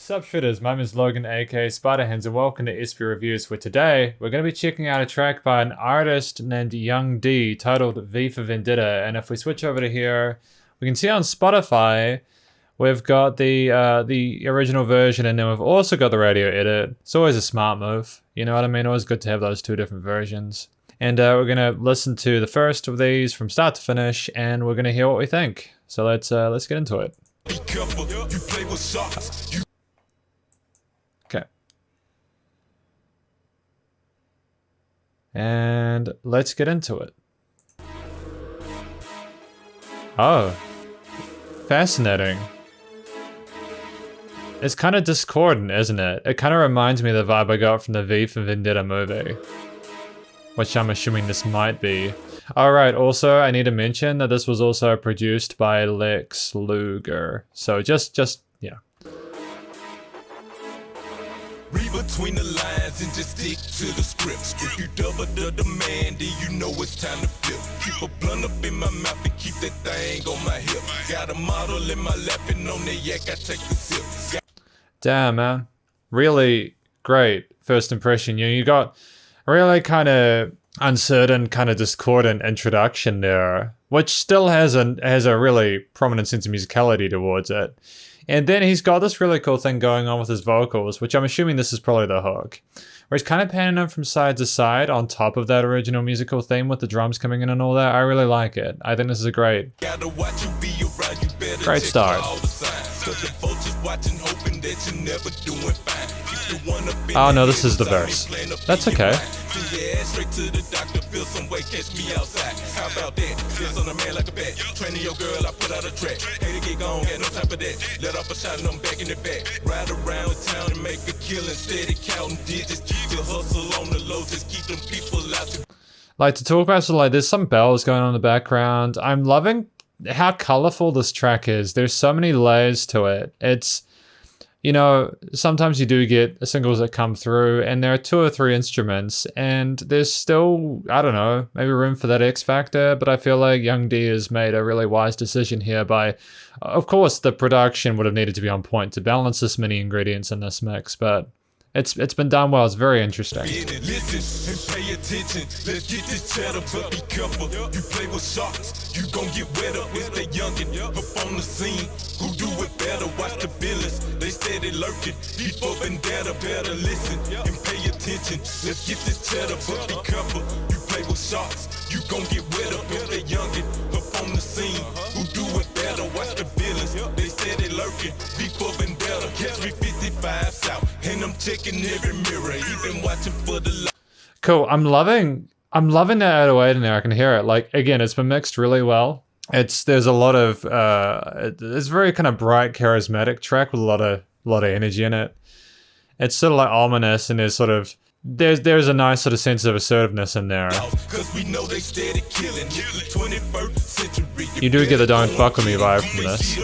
Sup shitters, my name is Logan aka Spiderhands and welcome to SP Reviews, where today we're going to be checking out a track by an artist named Young D titled V for Vendetta. And if we switch over to here, we can see on Spotify we've got the original version, and then we've also got the radio edit. It's always a smart move, you know what I mean? Always good to have those two different versions. And we're going to listen to the first of these from start to finish, and we're going to hear what we think. So let's get into it. Be careful, you play with sharks. Okay. And let's get into it. Oh. Fascinating. It's kind of discordant, isn't it? It kind of reminds me of the vibe I got from the V for Vendetta movie, which I'm assuming this might be. Alright, also I need to mention that this was also produced by Lex Luger. So just yeah. Read between the lines and just stick to the script. If you double the demand, then you know it's time to flip. Keep a blunt up in my mouth and keep that thing on my hip. Got a model in my lap and on that yak I take the sip. Damn, man. Really great first impression. You got a really kind of uncertain, kind of discordant introduction there, which still has a really prominent sense of musicality towards it. And then he's got this really cool thing going on with his vocals, which I'm assuming this is probably the hook, where he's kind of panning them from side to side on top of that original musical theme with the drums coming in and all that. I really like it. I think this is a great start. Oh no, this is the verse. That's okay. Like, to talk about, so like, there's some bells going on in the background. I'm loving how colorful this track is. There's so many layers to it. It's, you know, sometimes you do get singles that come through and there are 2 or 3 instruments and there's still, I don't know, maybe room for that X factor, but I feel like Young D has made a really wise decision here by, of course, the production would have needed to be on point to balance this many ingredients in this mix, but it's been done well. It's very interesting. Listen and pay attention. Let's get this cheddar, but be careful. You play with sharks, you gon' get wet up. It's the youngin' up on the scene. Who do it better? Watch the villains. They steady lurking. Before Vendetta, better listen and pay attention. Let's get this cheddar, but be careful. You play with sharks, you gon' get wet up. It's the youngin' up on the scene. Who do it better? Watch the villains. They steady lurking. Before Vendetta, catch me 55 south. And I'm checking every mirror, even watching for the light. Cool. I'm loving that 808 in there. I can hear it. Like, again, it's been mixed really well. There's a lot of it's very kind of bright, charismatic track with a lot of energy in it. It's sort of like ominous, and there's a nice sort of sense of assertiveness in there. You do get the "don't fuck with me" vibe from this.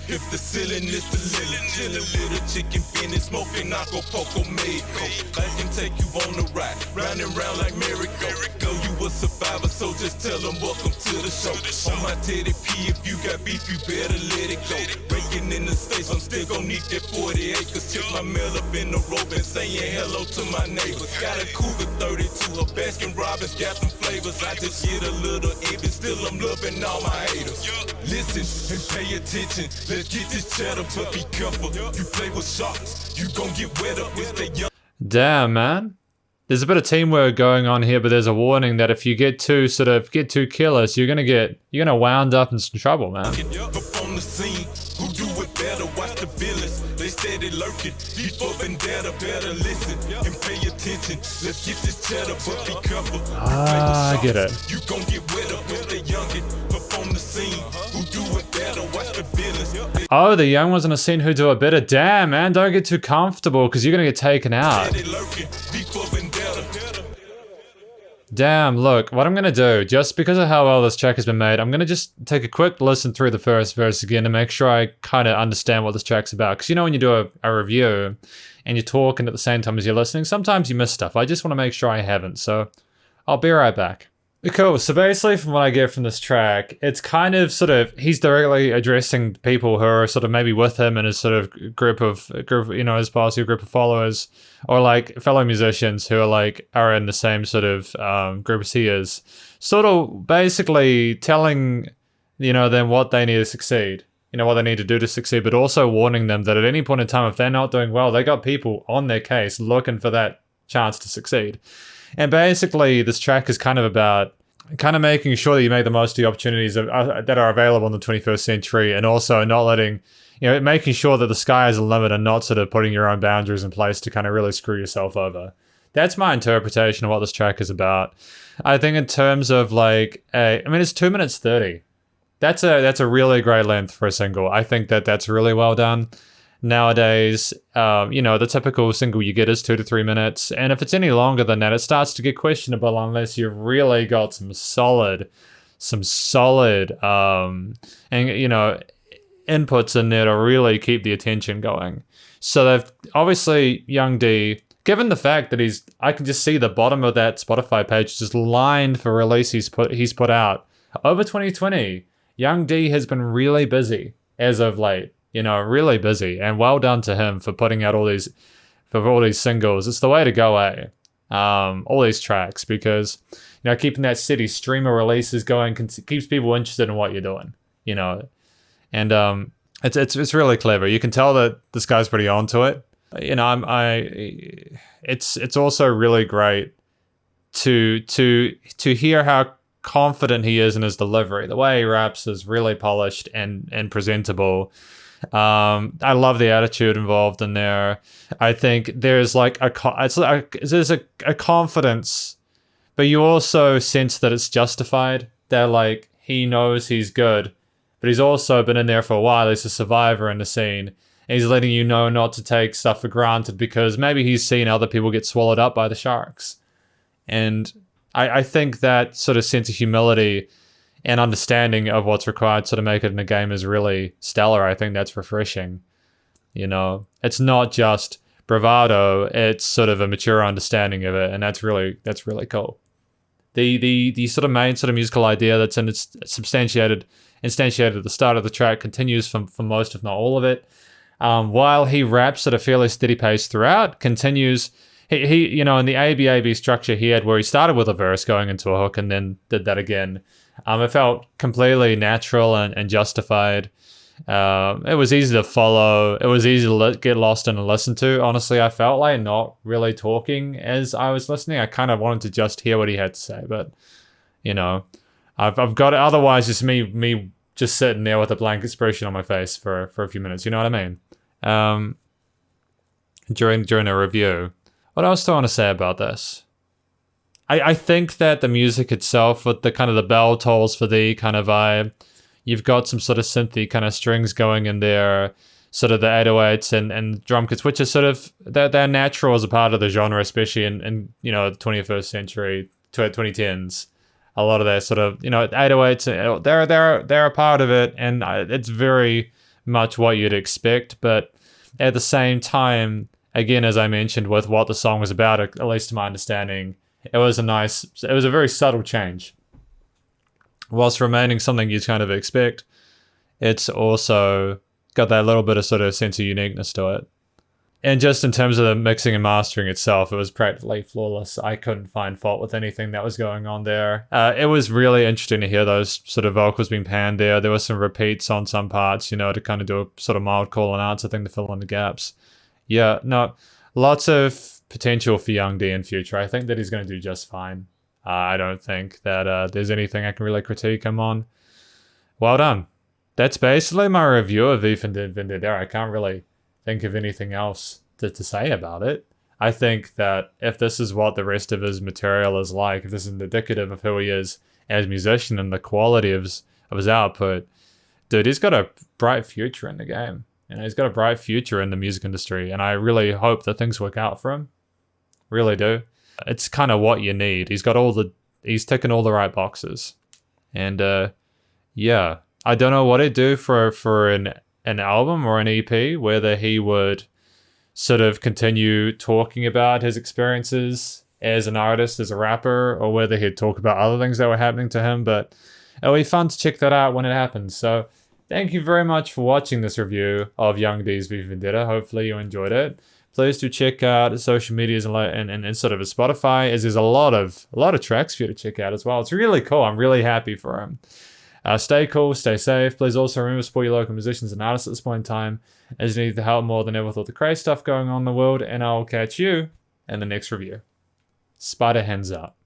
If the ceiling is the ceiling, chill a little chicken finish, smoking naco poco mexico. I can take you on the ride, round and round like merry-go. You a survivor, so just tell them welcome to the show. On my Teddy P, if you got beef, you better let it go. Breaking in the States, I'm still gon' need that 40 acres. Check my mail up in the robe and saying hello to my neighbors. Got a Cougar 32, a Baskin Robbins, got some flavors. I just get a little envy, still I'm loving all my haters. Listen and pay attention. Let's get this cheddar, but be careful. You play with sharks, you gon' get wet up. It's the young. Damn, man. There's a bit of teamwork going on here, but there's a warning that if you get too careless, you're gonna wound up in some trouble, man. Up on the scene, who do it better? Watch the villains, they steady lurking. Before Vendetta, better listen and pay attention. Let's get this cheddar, but be careful. Ah, I get it. You gon' get wet up with the youngin' up on the scene. Who do it better? Watch the villains. Oh, the young ones on the scene who do it better. Damn, man, don't get too comfortable because you're gonna get taken out. Damn, look, what I'm gonna do, just because of how well this track has been made, I'm gonna just take a quick listen through the first verse again to make sure I kind of understand what this track's about. Because you know when you do a review and you're talking at the same time as you're listening, sometimes you miss stuff. I just want to make sure I haven't, so I'll be right back. Cool. So basically, from what I get from this track, it's kind of sort of he's directly addressing people who are sort of maybe with him and his sort of group, his posse, group of followers, or like fellow musicians who are like are in the same sort of group as he is. Sort of basically telling them what they need to succeed. What they need to do to succeed, but also warning them that at any point in time, if they're not doing well, they got people on their case looking for that chance to succeed. And basically, this track is kind of about kind of making sure that you make the most of the opportunities that are available in the 21st century, and also not letting, making sure that the sky is the limit and not sort of putting your own boundaries in place to kind of really screw yourself over. That's my interpretation of what this track is about. I think in terms of it's 2 minutes 30. That's a really great length for a single. I think that's really well done. Nowadays, the typical single you get is 2 to 3 minutes, and if it's any longer than that, it starts to get questionable unless you've really got some solid, inputs in there to really keep the attention going. So they've obviously Young D, given the fact that I can just see the bottom of that Spotify page just lined for release he's put out over 2020. Young D has been really busy as of late. Really busy, and well done to him for putting out all these singles. It's the way to go, all these tracks, because keeping that steady stream of releases going keeps people interested in what you're doing. And it's really clever. You can tell that this guy's pretty onto it. It's also really great to hear how confident he is in his delivery. The way he raps is really polished and presentable. I love the attitude involved in there. I think there's there's a confidence, but you also sense that it's justified. That he knows he's good, but he's also been in there for a while. He's a survivor in the scene. And he's letting you know not to take stuff for granted because maybe he's seen other people get swallowed up by the sharks. And I think that sort of sense of humility and understanding of what's required to make it in a game is really stellar. I think that's refreshing. It's not just bravado; it's sort of a mature understanding of it, and that's really cool. The sort of main sort of musical idea that's it's instantiated at the start of the track continues for most, if not all of it. While he raps at a fairly steady pace throughout, continues. He in the ABAB structure he had, where he started with a verse going into a hook and then did that again. It felt completely natural and justified. It was easy to follow. It was easy to get lost in and listen to. Honestly, I felt like not really talking as I was listening. I kind of wanted to just hear what he had to say, but I've got it. Otherwise, just me just sitting there with a blank expression on my face for a few minutes. You know what I mean? During a review. What else do I want to say about this? I think that the music itself, with the kind of the bell tolls for the kind of vibe, you've got some sort of synthy kind of strings going in there, sort of the 808s and drum kits, which is sort of they're natural as a part of the genre, especially in the 21st century, 2010s. A lot of their sort of 808s, they're a part of it, and it's very much what you'd expect, but at the same time. Again, as I mentioned, with what the song was about, at least to my understanding, it was a very subtle change. Whilst remaining something you'd kind of expect, it's also got that little bit of sort of sense of uniqueness to it. And just in terms of the mixing and mastering itself, it was practically flawless. I couldn't find fault with anything that was going on there. It was really interesting to hear those sort of vocals being panned there. There were some repeats on some parts, to kind of do a sort of mild call and answer thing to fill in the gaps. Yeah, no, lots of potential for Young D in future. I think that he's going to do just fine. I don't think that there's anything I can really critique him on. Well done. That's basically my review of V for Vendetta. I can't really think of anything else to say about it. I think that if this is what the rest of his material is like, if this is indicative of who he is as a musician and the quality of his output, dude, he's got a bright future in the game. He's got a bright future in the music industry, and I really hope that things work out for him. Really do. It's kind of what you need. He's ticking all the right boxes. And yeah, I don't know what he'd do for an album or an EP, whether he would sort of continue talking about his experiences as an artist, as a rapper, or whether he'd talk about other things that were happening to him, but it'll be fun to check that out when it happens. So thank you very much for watching this review of Young D's V for Vendetta. Hopefully you enjoyed it. Please do check out the social medias and sort of a Spotify, as there's a lot of tracks for you to check out as well. It's really cool. I'm really happy for him. Stay cool, stay safe. Please also remember to support your local musicians and artists at this point in time, as you need the help more than ever with all the crazy stuff going on in the world. And I'll catch you in the next review. Spider hands up.